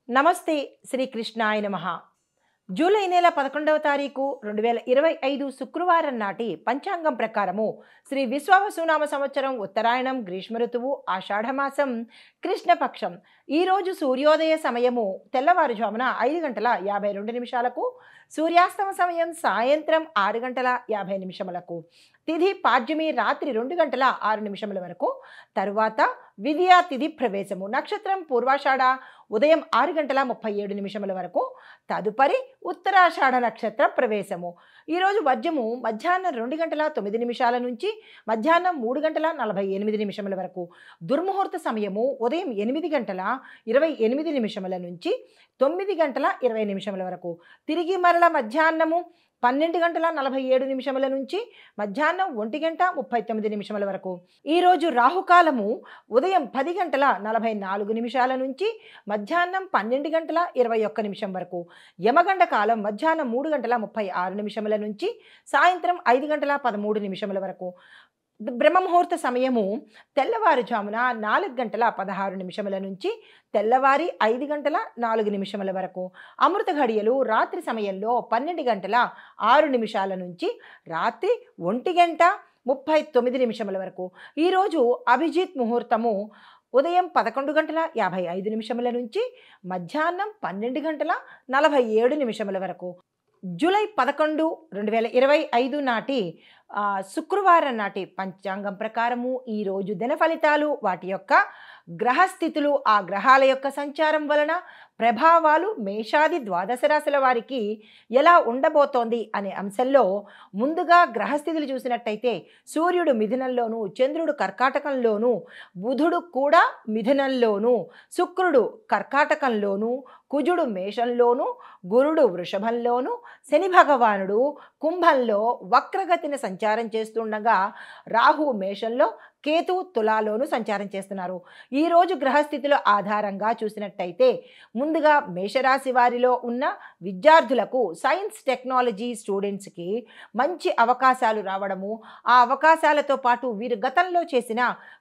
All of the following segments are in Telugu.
నమస్తే. శ్రీ కృష్ణాయ నమః. జూలై నెల 11వ తారీఖు 2025 శుక్రవారం నాటి పంచాంగం ప్రకారము శ్రీ విశ్వావసునామ సంవత్సరం ఉత్తరాయణం గ్రీష్మ ఋతువు ఆషాఢమాసం కృష్ణపక్షం. ఈరోజు సూర్యోదయ సమయము తెల్లవారుజామున 5:52 సూర్యాస్తమ సమయం సాయంత్రం 6:50 తిథి పాడ్యమి రాత్రి 2:06 వరకు. తరువాత విద్యా తిథి ప్రవేశము నక్షత్రం పూర్వాషాఢ ఉదయం 6:37 వరకు. తదుపరి ఉత్తరాషాఢ నక్షత్ర ప్రవేశము. ఈరోజు వర్జము మధ్యాహ్నం 2:09 నుంచి మధ్యాహ్నం 3:48 వరకు. దుర్ముహూర్త సమయము ఉదయం 8:28 నుంచి 9:20 వరకు. తిరిగి మరల మధ్యాహ్నము 12:47 నుంచి మధ్యాహ్నం 1:39 వరకు. ఈరోజు రాహుకాలము ఉదయం 10:44 నుంచి మధ్యాహ్నం 12:21 వరకు. యమగండ కాలం మధ్యాహ్నం 3:36 నుంచి సాయంత్రం 5:13 వరకు. బ్రహ్మముహూర్త సమయము తెల్లవారుజామున 4:16 నుంచి తెల్లవారి 5:04 వరకు. అమృత ఘడియలు రాత్రి సమయంలో 12:06 నుంచి రాత్రి 1:39 వరకు. ఈరోజు అభిజిత్ ముహూర్తము ఉదయం 11:55 నుంచి మధ్యాహ్నం 12:47 వరకు. జూలై 11, 2025 నాటి శుక్రవారం నాటి పంచాంగం ప్రకారము ఈరోజు దిన ఫలితాలు, వాటి యొక్క గ్రహస్థితులు, ఆ గ్రహాల యొక్క సంచారం వలన ప్రభావాలు మేషాది ద్వాదశ రాశుల వారికి ఎలా ఉండబోతోంది అనే అంశంలో ముందుగా గ్రహస్థితులు చూసినట్టయితే సూర్యుడు మిథునంలోను, చంద్రుడు కర్కాటకంలోను, బుధుడు కూడా మిథునంలోను, శుక్రుడు కర్కాటకంలోను, కుజుడు మేషంలోను, గురుడు వృషభంలోను, శని భగవానుడు కుంభంలో వక్రగతిని సంచారం చేస్తుండగా రాహు మేషంలో, కేతు తులాలోను సంచారం చేస్తున్నారు. ఈరోజు గ్రహస్థితుల ఆధారంగా చూసినట్టయితే ముందుగా మేషరాశి వారిలో ఉన్న విద్యార్థులకు, సైన్స్ టెక్నాలజీ స్టూడెంట్స్కి మంచి అవకాశాలు రావడము, ఆ అవకాశాలతో పాటు వీరు గతంలో చేసిన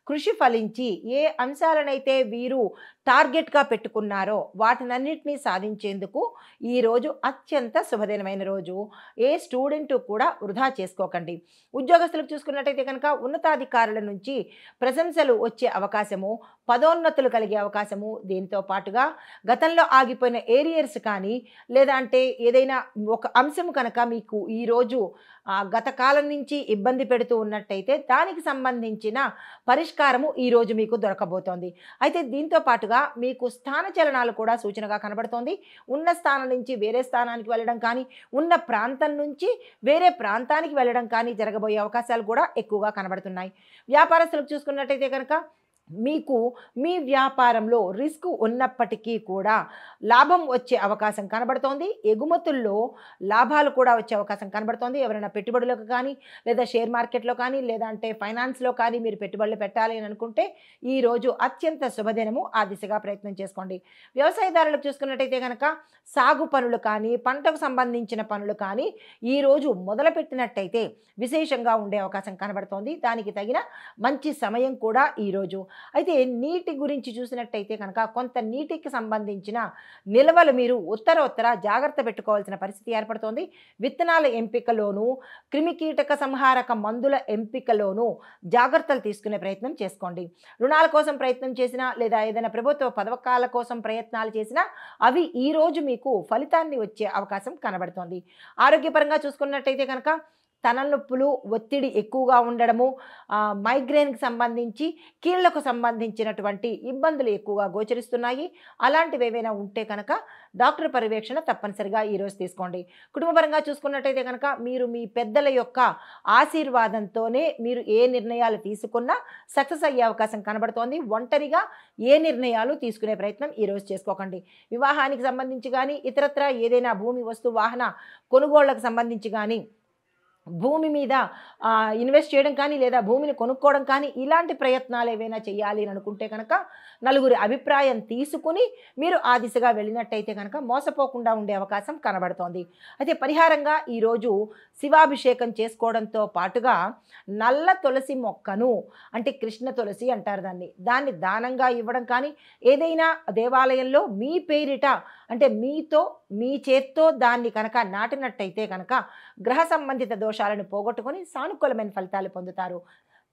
కృషి ఫలించి ఏ అంశాలనైతే వీరు టార్గెట్గా పెట్టుకున్నారో వాటినన్నింటినీ సాధించేందుకు ఈరోజు అత్యంత శుభదినమైన రోజు. ఏ స్టూడెంట్ కూడా వృధా చేసుకోకండి. ఉద్యోగస్తులకు చూసుకున్నట్టయితే కనుక ఉన్నతాధికారుల నుంచి ప్రశంసలు వచ్చే అవకాశము, పదోన్నతులు కలిగే అవకాశము, దీంతో పాటుగా గతంలో ఆగిపోయిన ఏరియర్స్ కానీ లేదా అంటే ఏదైనా ఒక అంశం కనుక మీకు ఈరోజు గత కాలం నుంచి ఇబ్బంది పెడుతూ ఉన్నట్టయితే దానికి సంబంధించిన పరిష్కారము ఈరోజు మీకు దొరకబోతోంది. అయితే దీంతో పాటుగా మీకు స్థాన చలనాలు కూడా సూచనగా కనబడుతోంది. ఉన్న స్థానం నుంచి వేరే స్థానానికి వెళ్ళడం కానీ, ఉన్న ప్రాంతం నుంచి వేరే ప్రాంతానికి వెళ్ళడం కానీ జరగబోయే అవకాశాలు కూడా ఎక్కువగా కనబడుతున్నాయి. వ్యాపారస్తులకు చూసుకున్నట్టయితే కనుక మీకు మీ వ్యాపారంలో రిస్క్ ఉన్నప్పటికీ కూడా లాభం వచ్చే అవకాశం కనబడుతోంది. ఎగుమతుల్లో లాభాలు కూడా వచ్చే అవకాశం కనబడుతోంది. ఎవరైనా పెట్టుబడులకు కానీ లేదా షేర్ మార్కెట్లో కానీ లేదా అంటే ఫైనాన్స్లో కానీ మీరు పెట్టుబడులు పెట్టాలి అని అనుకుంటే ఈరోజు అత్యంత శుభదినము. ఆ దిశగా ప్రయత్నం చేసుకోండి. వ్యవసాయదారులకు చూసుకున్నట్టయితే కనుక సాగు పనులు కానీ, పంటకు సంబంధించిన పనులు కానీ ఈరోజు మొదలుపెట్టినట్టయితే విశేషంగా ఉండే అవకాశం కనబడుతోంది. దానికి తగిన మంచి సమయం కూడా ఈరోజు. అయితే నీటి గురించి చూసినట్టయితే కనుక కొంత నీటికి సంబంధించిన నిల్వలు మీరు ఉత్తర జాగ్రత్త పెట్టుకోవాల్సిన పరిస్థితి ఏర్పడుతోంది. విత్తనాల ఎంపికలోను, క్రిమికీటక సంహారక మందుల ఎంపికలోను జాగ్రత్తలు తీసుకునే ప్రయత్నం చేసుకోండి. రుణాల కోసం ప్రయత్నం చేసినా లేదా ఏదైనా ప్రభుత్వ పథకాల కోసం ప్రయత్నాలు చేసినా అవి ఈరోజు మీకు ఫలితాన్ని వచ్చే అవకాశం కనబడుతోంది. ఆరోగ్యపరంగా చూసుకున్నట్టయితే కనుక తలనొప్పులు, ఒత్తిడి ఎక్కువగా ఉండడము, మైగ్రేన్కి సంబంధించి కీళ్లకు సంబంధించినటువంటి ఇబ్బందులు ఎక్కువగా గోచరిస్తున్నాయి. అలాంటివి ఏవైనా ఉంటే కనుక డాక్టర్ పర్యవేక్షణ తప్పనిసరిగా ఈరోజు తీసుకోండి. కుటుంబపరంగా చూసుకున్నట్టయితే కనుక మీరు మీ పెద్దల యొక్క ఆశీర్వాదంతోనే మీరు ఏ నిర్ణయాలు తీసుకున్నా సక్సెస్ అయ్యే అవకాశం కనబడుతోంది. ఒంటరిగా ఏ నిర్ణయాలు తీసుకునే ప్రయత్నం ఈరోజు చేసుకోకండి. వివాహానికి సంబంధించి కానీ, ఇతరత్రా ఏదైనా భూమి, వస్తు, వాహన కొనుగోళ్లకు సంబంధించి కానీ భూమి మీద ఇన్వెస్ట్ చేయడం కానీ, లేదా భూమిని కొనుక్కోవడం కానీ, ఇలాంటి ప్రయత్నాలు ఏవైనా చేయాలి అని అనుకుంటే కనుక, నలుగురి అభిప్రాయం తీసుకుని మీరు ఆ దిశగా వెళ్ళినట్టయితే కనుక మోసపోకుండా ఉండే అవకాశం కనబడుతోంది. అయితే పరిహారంగా ఈరోజు శివాభిషేకం చేసుకోవడంతో పాటుగా నల్ల తులసి మొక్కను, అంటే కృష్ణ తులసి అంటారు దాన్ని, దాన్ని దానంగా ఇవ్వడం కానీ, ఏదైనా దేవాలయంలో మీ పేరిట అంటే మీ చేత్తో దాన్ని కనుక నాటినట్టయితే కనుక గ్రహ సంబంధిత దోషాలను పోగొట్టుకొని సానుకూలమైన ఫలితాలు పొందుతారు.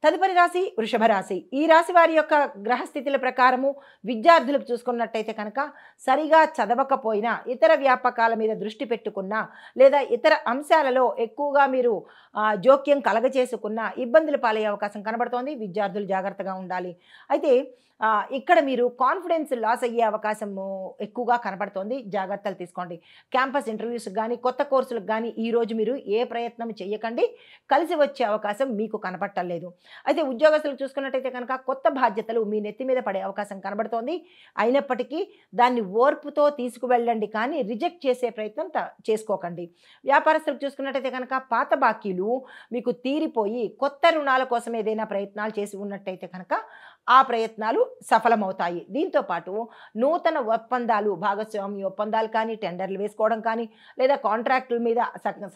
తదుపరి రాశి వృషభ రాశి. ఈ రాశి వారి యొక్క గ్రహస్థితుల ప్రకారము విద్యార్థులకు చూసుకున్నట్టయితే కనుక సరిగా చదవకపోయినా, ఇతర వ్యాపకాల మీద దృష్టి పెట్టుకున్నా, లేదా ఇతర అంశాలలో ఎక్కువగా మీరు జోక్యం కలగచేసుకున్న ఇబ్బందులు పాలయ్యే అవకాశం కనబడుతోంది. విద్యార్థులు జాగ్రత్తగా ఉండాలి. అయితే ఇక్కడ మీరు కాన్ఫిడెన్స్ లాస్ అయ్యే అవకాశము ఎక్కువగా కనబడుతోంది. జాగ్రత్తలు తీసుకోండి. క్యాంపస్ ఇంటర్వ్యూస్కి కానీ, కొత్త కోర్సులకు కానీ ఈరోజు మీరు ఏ ప్రయత్నం చేయకండి. కలిసి వచ్చే అవకాశం మీకు కనపట్టలేదు. అయితే ఉద్యోగస్తులు చూసుకున్నట్టయితే కనుక కొత్త బాధ్యతలు మీ నెత్తి మీద పడే అవకాశం కనబడుతోంది. అయినప్పటికీ దాన్ని ఓర్పుతో తీసుకువెళ్ళండి, కానీ రిజెక్ట్ చేసే ప్రయత్నం చేసుకోకండి. వ్యాపారస్తులకు చూసుకున్నట్టయితే కనుక పాత బాకీలు మీకు తీరిపోయి కొత్త రుణాల కోసం ఏదైనా ప్రయత్నాలు చేసి ఉన్నట్టయితే కనుక ఆ ప్రయత్నాలు సఫలమవుతాయి. దీంతోపాటు నూతన ఒప్పందాలు, భాగస్వామి ఒప్పందాలు కానీ, టెండర్లు వేసుకోవడం కానీ, లేదా కాంట్రాక్టుల మీద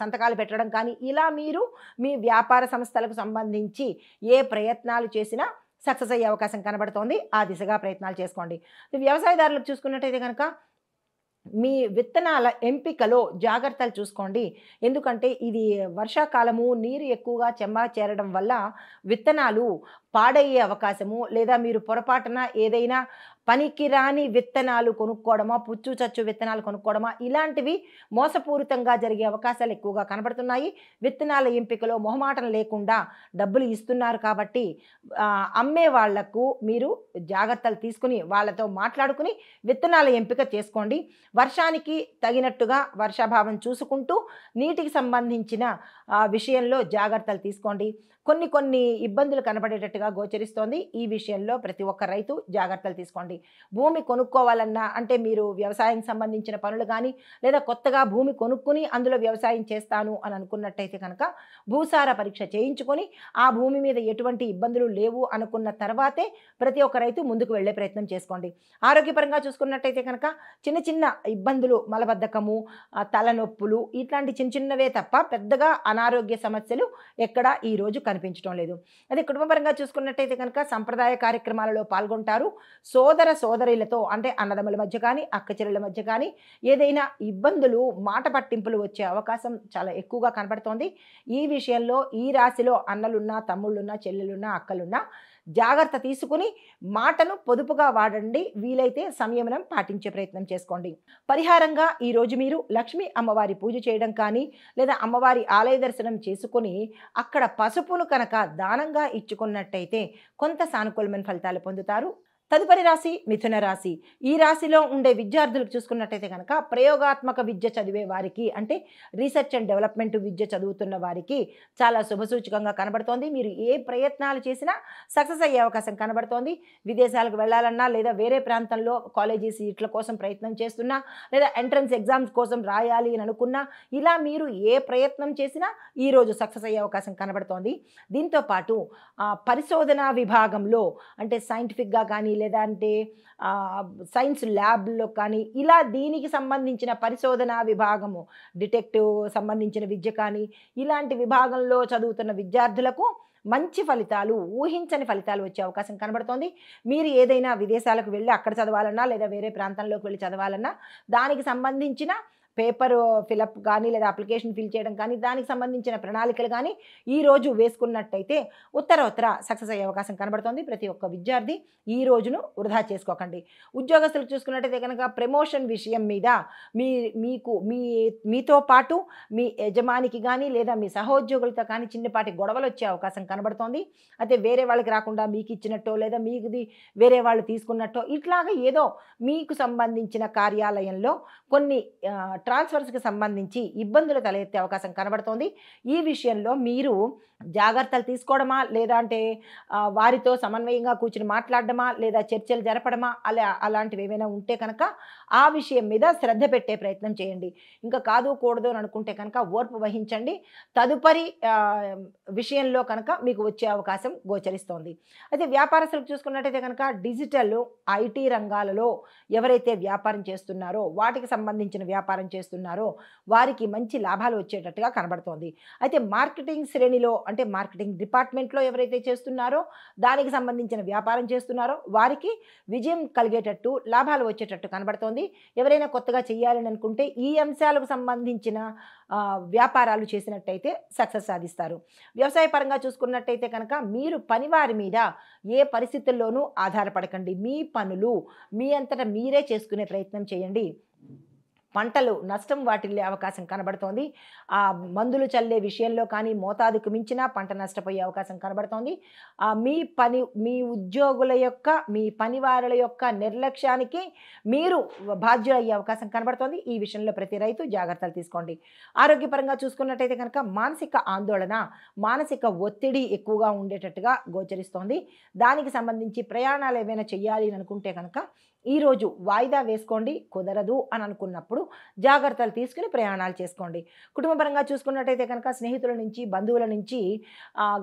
సంతకాలు పెట్టడం కానీ, ఇలా మీరు మీ వ్యాపార సంస్థలకు సంబంధించి ఏ ప్రయత్నాలు చేసినా సక్సెస్ అయ్యే అవకాశం కనబడుతోంది. ఆ దిశగా ప్రయత్నాలు చేసుకోండి. వ్యవసాయదారులకు చూసుకున్నట్టయితే కనుక మీ విత్తనాల ఎంపికలో జాగ్రత్తలు చూసుకోండి. ఎందుకంటే ఇది వర్షాకాలము, నీరు ఎక్కువగా చేరడం వల్ల విత్తనాలు పాడయ్యే అవకాశము, లేదా మీరు పొరపాటున ఏదైనా పనికిరాని విత్తనాలు కొనుక్కోవడమా, పుచ్చు చచ్చు విత్తనాలు కొనుక్కోవడమా, ఇలాంటివి మోసపూరితంగా జరిగే అవకాశాలు ఎక్కువగా కనబడుతున్నాయి. విత్తనాల ఎంపికలో మొహమాటం లేకుండా డబ్బులు ఇస్తున్నారు కాబట్టి అమ్మే వాళ్లకు మీరు జాగ్రత్తలు తీసుకుని వాళ్ళతో మాట్లాడుకుని విత్తనాల ఎంపిక చేసుకోండి. వర్షానికి తగినట్టుగా వర్షాభావం చూసుకుంటూ నీటికి సంబంధించిన విషయంలో జాగ్రత్తలు తీసుకోండి. కొన్ని ఇబ్బందులు కనబడేటట్టుగా గోచరిస్తోంది. ఈ విషయంలో ప్రతి ఒక్క రైతు జాగ్రత్తలు తీసుకోండి. భూమి కొనుక్కోవాలన్నా, అంటే మీరు వ్యవసాయం సంబంధించిన పనులు కానీ, లేదా కొత్తగా భూమి కొనుక్కుని అందులో వ్యవసాయం చేస్తాను అని అనుకున్నట్టయితే కనుక భూసార పరీక్ష చేయించుకొని ఆ భూమి మీద ఎటువంటి ఇబ్బందులు లేవు అనుకున్న తర్వాతే ప్రతి ఒక్క రైతు ముందుకు వెళ్ళే ప్రయత్నం చేసుకోండి. ఆరోగ్యపరంగా చూసుకున్నట్టయితే కనుక చిన్న చిన్న ఇబ్బందులు, మలబద్ధకము, తలనొప్పులు, ఇట్లాంటి చిన్నవే తప్ప పెద్దగా అనారోగ్య సమస్యలు ఎక్కడా ఈరోజు కనిపించడం లేదు. అదే కుటుంబపరంగా చూసుకున్నట్టయితే కనుక సంప్రదాయ కార్యక్రమాలలో పాల్గొంటారు. సోదరీలతో, అంటే అన్నదమ్ముల మధ్య కానీ, అక్కచెల్లెల మధ్య కానీ ఏదైనా ఇబ్బందులు, మాట పట్టింపులు వచ్చే అవకాశం చాలా ఎక్కువగా కనబడుతోంది. ఈ విషయంలో ఈ రాశిలో అన్నలున్నా, తమ్ముళ్ళున్నా, చెల్లెలున్నా, అక్కలున్నా జాగ్రత్త తీసుకుని మాటను పొదుపుగా వాడండి. వీలైతే సంయమనం పాటించే ప్రయత్నం చేసుకోండి. పరిహారంగా ఈరోజు మీరు లక్ష్మీ అమ్మవారి పూజ చేయడం కానీ, లేదా అమ్మవారి ఆలయ దర్శనం చేసుకుని అక్కడ పసుపును కనుక దానంగా ఇచ్చుకున్నట్టయితే కొంత సానుకూలమైన ఫలితాలు పొందుతారు. తదుపరి రాశి మిథున రాశి. ఈ రాశిలో ఉండే విద్యార్థులకు చూసుకున్నట్టయితే కనుక ప్రయోగాత్మక విద్య చదివే వారికి, అంటే రీసెర్చ్ అండ్ డెవలప్మెంట్ విద్య చదువుతున్న వారికి చాలా శుభసూచకంగా కనబడుతోంది. మీరు ఏ ప్రయత్నాలు చేసినా సక్సెస్ అయ్యే అవకాశం కనబడుతోంది. విదేశాలకు వెళ్ళాలన్నా, లేదా వేరే ప్రాంతంలో కాలేజీ సీట్ల కోసం ప్రయత్నం చేస్తున్నా, లేదా ఎంట్రన్స్ ఎగ్జామ్స్ కోసం రాయాలి అని అనుకున్నా, ఇలా మీరు ఏ ప్రయత్నం చేసినా ఈరోజు సక్సెస్ అయ్యే అవకాశం కనబడుతోంది. దీంతోపాటు పరిశోధనా విభాగంలో, అంటే సైంటిఫిక్గా కానీ, లేదా అంటే సైన్స్ ల్యాబ్లో కానీ, ఇలా దీనికి సంబంధించిన పరిశోధనా విభాగము, డిటెక్టివ్ సంబంధించిన విద్య కానీ, ఇలాంటి విభాగంలో చదువుతున్న విద్యార్థులకు మంచి ఫలితాలు, ఊహించని ఫలితాలు వచ్చే అవకాశం కనబడుతోంది. మీరు ఏదైనా విదేశాలకు వెళ్ళి అక్కడ చదవాలన్నా, లేదా వేరే ప్రాంతంలోకి వెళ్ళి చదవాలన్నా, దానికి సంబంధించిన పేపర్ ఫిలప్ కానీ, లేదా అప్లికేషన్ ఫిల్ చేయడం కానీ, దానికి సంబంధించిన ప్రణాళికలు కానీ ఈరోజు వేసుకున్నట్టయితే ఉత్తర సక్సెస్ అయ్యే అవకాశం కనబడుతోంది. ప్రతి ఒక్క విద్యార్థి ఈ రోజును వృధా చేసుకోకండి. ఉద్యోగస్తులకు చూసుకున్నట్టయితే కనుక ప్రమోషన్ విషయం మీద మీతో పాటు మీ యజమానికి కానీ, లేదా మీ సహోద్యోగులతో కానీ చిన్నపాటి గొడవలు వచ్చే అవకాశం కనబడుతోంది. అయితే వేరే వాళ్ళకి రాకుండా మీకు ఇచ్చినట్టో, లేదా మీది వేరే వాళ్ళు తీసుకున్నట్టో, ఇట్లాగా ఏదో మీకు సంబంధించిన కార్యాలయంలో కొన్ని ట్రాన్స్ఫర్స్కి సంబంధించి ఇబ్బందులు తలెత్తే అవకాశం కనబడుతోంది. ఈ విషయంలో మీరు జాగ్రత్తలు తీసుకోవడమా, లేదా అంటే వారితో సమన్వయంగా కూర్చుని మాట్లాడడమా, లేదా చర్చలు జరపడమా, అలాంటివి ఏమైనా ఉంటే కనుక ఆ విషయం మీద శ్రద్ధ పెట్టే ప్రయత్నం చేయండి. ఇంకా కాదు కూడదు అని అనుకుంటే కనుక ఓర్పు వహించండి. తదుపరి విషయంలో కనుక మీకు వచ్చే అవకాశం గోచరిస్తోంది. అయితే వ్యాపారస్తులకు చూసుకున్నట్టయితే కనుక డిజిటల్, ఐటీ రంగాలలో ఎవరైతే వ్యాపారం చేస్తున్నారో, వాటికి సంబంధించిన వ్యాపారం చేస్తున్నారో వారికి మంచి లాభాలు వచ్చేటట్టుగా కనబడుతోంది. అయితే మార్కెటింగ్ శ్రేణిలో అంటే మార్కెటింగ్ డిపార్ట్మెంట్లో ఎవరైతే చేస్తున్నారో, దానికి సంబంధించిన వ్యాపారం చేస్తున్నారో వారికి విజయం కలిగేటట్టు, లాభాలు వచ్చేటట్టు కనబడుతోంది. ఎవరైనా కొత్తగా చేయాలని అనుకుంటే ఈ అంశాలకు సంబంధించిన వ్యాపారాలు చేసినట్టయితే సక్సెస్ సాధిస్తారు. వ్యవసాయ పరంగా చూసుకున్నట్టయితే కనుక మీరు పనివారి మీద ఏ పరిస్థితుల్లోనూ ఆధారపడకండి. మీ పనులు మీ అంతటా మీరే చేసుకునే ప్రయత్నం చేయండి. పంటలు నష్టం వాటిల్లే అవకాశం కనబడుతోంది. మందులు చల్లే విషయంలో కానీ మోతాదుకు మించినా పంట నష్టపోయే అవకాశం కనబడుతోంది. మీ ఉద్యోగుల యొక్క, మీ పనివారుల యొక్క నిర్లక్ష్యానికి మీరు బాధ్యులయ్యే అవకాశం కనబడుతోంది. ఈ విషయంలో ప్రతి రైతు జాగ్రత్తలు తీసుకోండి. ఆరోగ్యపరంగా చూసుకున్నట్టయితే కనుక మానసిక ఆందోళన, మానసిక ఒత్తిడి ఎక్కువగా ఉండేటట్టుగా గోచరిస్తోంది. దానికి సంబంధించి ప్రయాణాలు ఏవైనా చేయాలి అని అనుకుంటే కనుక ఈరోజు వాయిదా వేసుకోండి. కుదరదు అని అనుకున్నప్పుడు జాగ్రత్తలు తీసుకుని ప్రయాణాలు చేసుకోండి. కుటుంబపరంగా చూసుకున్నట్టయితే కనుక స్నేహితుల నుంచి, బంధువుల నుంచి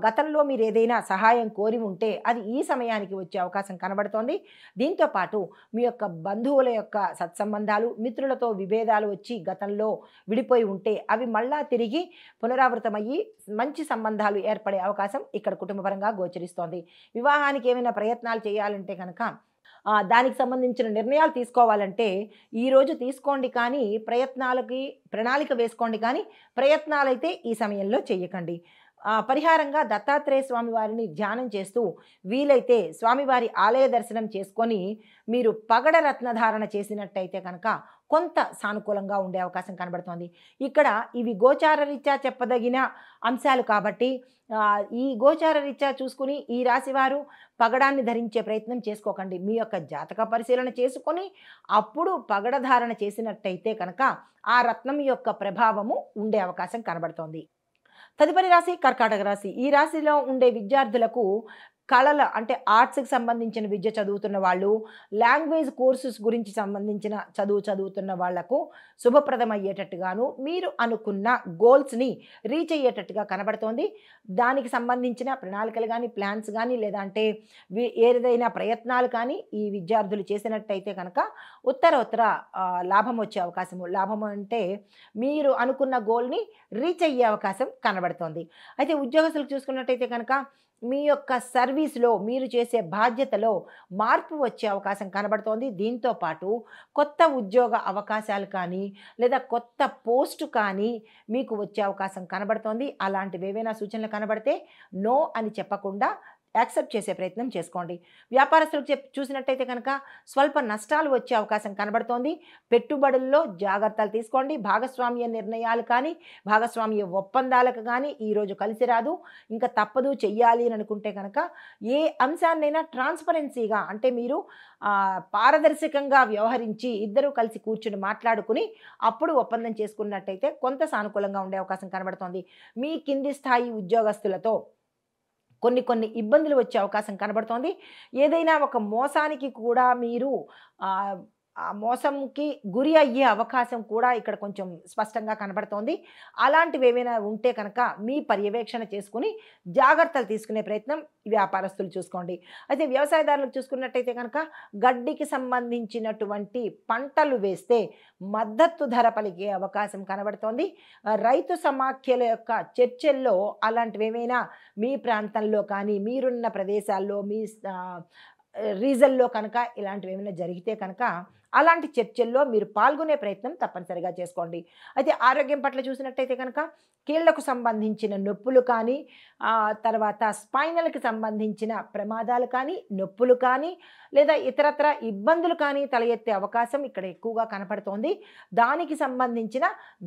గతంలో మీరు ఏదైనా సహాయం కోరి ఉంటే అది ఈ సమయానికి వచ్చే అవకాశం కనబడుతోంది. దీంతోపాటు మీ యొక్క బంధువుల యొక్క సత్సంబంధాలు, మిత్రులతో విభేదాలు వచ్చి గతంలో విడిపోయి ఉంటే అవి మళ్ళా తిరిగి పునరావృతమయ్యి మంచి సంబంధాలు ఏర్పడే అవకాశం ఇక్కడ కుటుంబపరంగా గోచరిస్తోంది. వివాహానికి ఏమైనా ప్రయత్నాలు చేయాలంటే కనుక దానికి సంబంధించిన నిర్ణయాలు తీసుకోవాలంటే ఈరోజు తీసుకోండి, కానీ ప్రణాళిక వేసుకోండి, కానీ ప్రయత్నాలైతే ఈ సమయంలో చెయ్యకండి. పరిహారంగా దత్తాత్రేయ స్వామివారిని ధ్యానం చేస్తూ వీలైతే స్వామివారి ఆలయ దర్శనం చేసుకొని మీరు పగడ రత్నధారణ చేసినట్టయితే కనుక కొంత సానుకూలంగా ఉండే అవకాశం కనబడుతోంది. ఇక్కడ ఇవి గోచార రీత్యా చెప్పదగిన అంశాలు కాబట్టి ఈ గోచార రీత్యా చూసుకుని ఈ రాశివారు పగడాన్ని ధరించే ప్రయత్నం చేసుకోకండి. మీ యొక్క జాతక పరిశీలన చేసుకొని అప్పుడు పగడ ధారణ చేసినట్టయితే కనుక ఆ రత్నం యొక్క ప్రభావము ఉండే అవకాశం కనబడుతోంది. తదుపరి రాశి కర్కాటక రాశి. ఈ రాశిలో ఉండే విద్యార్థులకు కళల అంటే ఆర్ట్స్కి సంబంధించిన విద్య చదువుతున్న వాళ్ళు, లాంగ్వేజ్ కోర్సెస్ గురించి సంబంధించిన చదువుతున్న వాళ్లకు శుభప్రదమయ్యేటట్టుగాను, మీరు అనుకున్న గోల్స్ని రీచ్ అయ్యేటట్టుగా కనబడుతోంది. దానికి సంబంధించిన ప్రణాళికలు కానీ, ప్లాన్స్ కానీ, లేదంటే ఏదైనా ప్రయత్నాలు కానీ ఈ విద్యార్థులు చేసినట్టయితే కనుక ఉత్తర లాభం వచ్చే అవకాశము. లాభం అంటే మీరు అనుకున్న గోల్ని రీచ్ అయ్యే అవకాశం కనబడుతోంది. అయితే ఉద్యోగస్తులకు చూసుకున్నట్టయితే కనుక మీ యొక్క సర్వీస్లో మీరు చేసే బాధ్యతలో మార్పు వచ్చే అవకాశం కనబడుతోంది. దీంతో పాటు కొత్త ఉద్యోగ అవకాశాలు కానీ, లేదా కొత్త పోస్టు కానీ మీకు వచ్చే అవకాశం కనబడుతోంది. అలాంటివి ఏవైనా సూచనలు కనబడితే నో అని చెప్పకుండా యాక్సెప్ట్ చేసే ప్రయత్నం చేసుకోండి. వ్యాపారస్తులకు చూసినట్టయితే కనుక స్వల్ప నష్టాలు వచ్చే అవకాశం కనబడుతోంది. పెట్టుబడుల్లో జాగ్రత్తలు తీసుకోండి. భాగస్వామ్య నిర్ణయాలు కానీ, భాగస్వామ్య ఒప్పందాలకు కానీ ఈరోజు కలిసి రాదు. ఇంకా తప్పదు చెయ్యాలి అని అనుకుంటే కనుక ఏ అంశాన్నైనా ట్రాన్స్పరెన్సీగా అంటే మీరు పారదర్శకంగా వ్యవహరించి ఇద్దరూ కలిసి కూర్చుని మాట్లాడుకుని అప్పుడు ఒప్పందం చేసుకున్నట్టయితే కొంత సానుకూలంగా ఉండే అవకాశం కనబడుతోంది. మీ కింది స్థాయి ఉద్యోగస్తులతో కొన్ని ఇబ్బందులు వచ్చే అవకాశం కనబడుతోంది. ఏదైనా ఒక మోసానికి కూడా మీరు ఆ మోసంకి గురి అయ్యే అవకాశం కూడా ఇక్కడ కొంచెం స్పష్టంగా కనబడుతోంది. అలాంటివి ఏమైనా ఉంటే కనుక మీ పర్యవేక్షణ చేసుకుని జాగ్రత్తలు తీసుకునే ప్రయత్నం వ్యాపారస్తులు చూసుకోండి. అయితే వ్యవసాయదారులకు చూసుకున్నట్టయితే కనుక గడ్డికి సంబంధించినటువంటి పంటలు వేస్తే మద్దతు ధర పలికే అవకాశం కనబడుతోంది. రైతు సమాఖ్యల యొక్క చర్చల్లో అలాంటివి ఏమైనా మీ ప్రాంతంలో కానీ, మీరున్న ప్రదేశాల్లో, మీ రీజన్లో కనుక ఇలాంటివి ఏమైనా జరిగితే కనుక అలాంటి చర్చల్లో మీరు పాల్గొనే ప్రయత్నం తప్పనిసరిగా చేసుకోండి. అయితే ఆరోగ్యం పట్ల చూసినట్టయితే కనుక కీళ్లకు సంబంధించిన నొప్పులు కానీ, తర్వాత స్పైనల్కి సంబంధించిన ప్రమాదాలు కానీ, నొప్పులు కానీ, లేదా ఇతరత్ర ఇబ్బందులు కానీ తల ఎత్తే అవకాశం ఇక్కడ ఎక్కువగా కనపడుతోంది. దానికి సంబంధించిన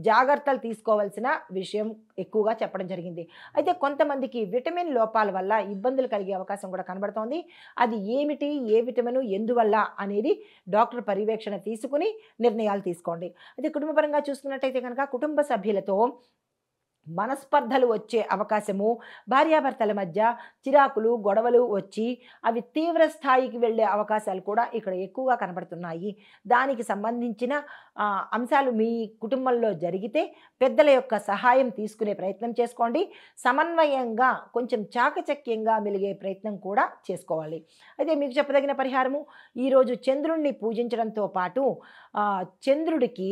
జాగ్రత్తలు తీసుకోవాల్సిన విషయం ఎక్కువగా చెప్పడం జరిగింది. అయితే కొంతమందికి విటమిన్ లోపాల వల్ల ఇబ్బందులు కలిగే అవకాశం కూడా కనబడుతోంది. అది ఏమిటి, ఏ విటమిన్ ఎందువల్ల అనేది డాక్టర్ పర్యవేక్షణ పర్యవేక్షణ తీసుకుని నిర్ణయాలు తీసుకోండి. అయితే కుటుంబపరంగా చూసుకున్నట్టయితే కనుక కుటుంబ సభ్యులతో మనస్పర్ధలు వచ్చే అవకాశము, భార్యాభర్తల మధ్య చిరాకులు, గొడవలు వచ్చి అవి తీవ్ర స్థాయికి వెళ్ళే అవకాశాలు కూడా ఇక్కడ ఎక్కువగా కనబడుతున్నాయి. దానికి సంబంధించిన అంశాలు మీ కుటుంబంలో జరిగితే పెద్దల యొక్క సహాయం తీసుకునే ప్రయత్నం చేసుకోండి. సమన్వయంగా కొంచెం చాకచక్యంగా మెలిగే ప్రయత్నం కూడా చేసుకోవాలి. అయితే మీకు చెప్పదగిన పరిహారము, ఈరోజు చంద్రుణ్ణి పూజించడంతో పాటు చంద్రుడికి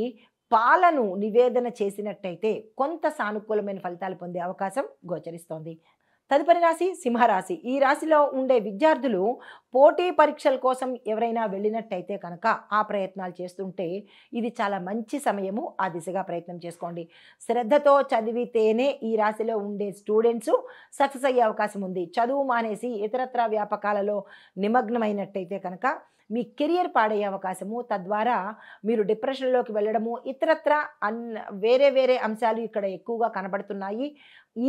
పాలను నివేదన చేసినట్టయితే కొంత సానుకూలమైన ఫలితాలు పొందే అవకాశం గోచరిస్తోంది. తదుపరి రాశి సింహరాశి. ఈ రాశిలో ఉండే విద్యార్థులు పోటీ పరీక్షల కోసం ఎవరైనా వెళ్ళినట్టయితే కనుక ఆ ప్రయత్నాలు చేస్తుంటే ఇది చాలా మంచి సమయము. ఆ దిశగా ప్రయత్నం చేసుకోండి. శ్రద్ధతో చదివితేనే ఈ రాశిలో ఉండే స్టూడెంట్స్ సక్సెస్ అయ్యే అవకాశం ఉంది. చదువు మానేసి ఇతరత్రా వ్యాపకాలలో నిమగ్నమైనట్టయితే కనుక మీ కెరియర్ పాడయ్యే అవకాశము, తద్వారా మీరు డిప్రెషన్లోకి వెళ్ళడము, ఇతరత్రా వేరే వేరే అంశాలు ఇక్కడ ఎక్కువగా కనబడుతున్నాయి.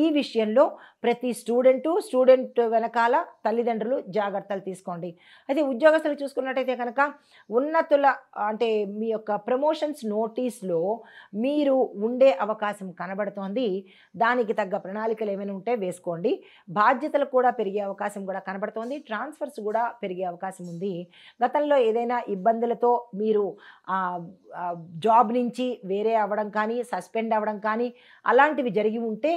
ఈ విషయంలో ప్రతి స్టూడెంట్ వెనకాల తల్లిదండ్రులు జాగ్రత్తలు తీసుకోండి. అయితే ఉద్యోగస్తులు చూసుకున్నట్టయితే కనుక ఉన్నతుల అంటే మీ యొక్క ప్రమోషన్స్ నోటీస్లో మీరు ఉండే అవకాశం కనబడుతోంది. దానికి తగ్గ ప్రణాళికలు ఏమైనా ఉంటే వేసుకోండి. బాధ్యతలు కూడా పెరిగే అవకాశం కూడా కనబడుతోంది. ట్రాన్స్ఫర్స్ కూడా పెరిగే అవకాశం ఉంది. గతంలో ఏదైనా ఇబ్బందులతో మీరు జాబ్ నుంచి వేరే అవ్వడం కానీ, సస్పెండ్ అవ్వడం కానీ అలాంటివి జరిగి ఉంటే